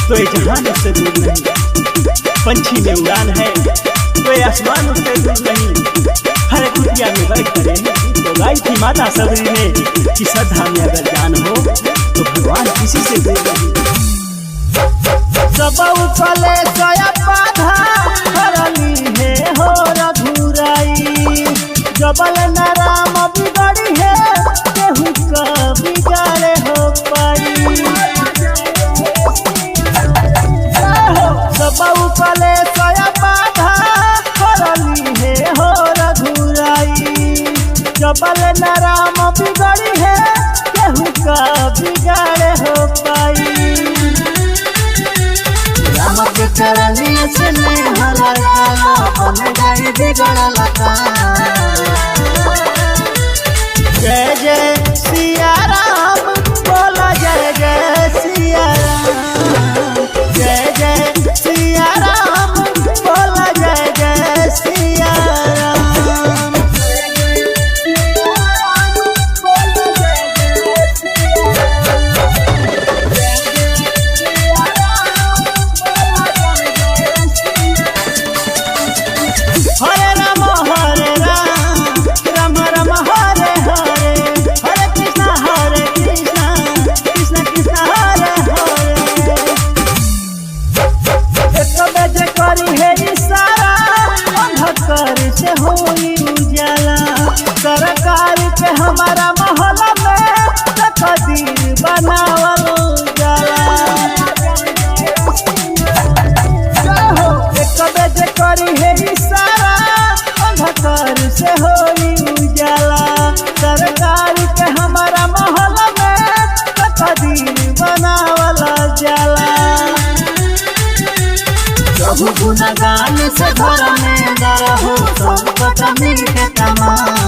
तो ये जहान उससे दूर नहीं। पंछी में उड़ान है तो ये आसमान उससे दूर नहीं। हर कुटिया में बैठ करे तो गाई थी माता सबरी ने कि श्रद्धा में अगर जान हो तो भगवान किसी से दूर नहीं। सब उछले सोया बाधा करली है हो रघुराई। जबल न राम बिगड़ी है केहू का बिगाड़े हो पाई। सब उछले सोया बाधा करली है हो रघुराई। जबल न राम बिगड़ी है केहू का बिगाड़े हो पाई। करनिया से नहीं हला बन गई बिगड़ल का। जय जय सिया राम बोला जय जय सिया राम। जय जय सिया राम बोला जय जय सिया राम। हरे राम राम राम हरे हरे। हरे कृष्णा कृष्ण कृष्ण हरे हरे। एक बजे करी है इशारा अंधकार से होई उजाला। सरकार पे हमारा मोहल्ला में तकदीर बनावल जाला। एक बजे करी है इशारा अंधकार से होई उजाला। सरकार के हमारा मोहल्ला में तकदीर बनावला जाला। प्रभु गुणगान से घर में दरहु संकट मिल के तमाम।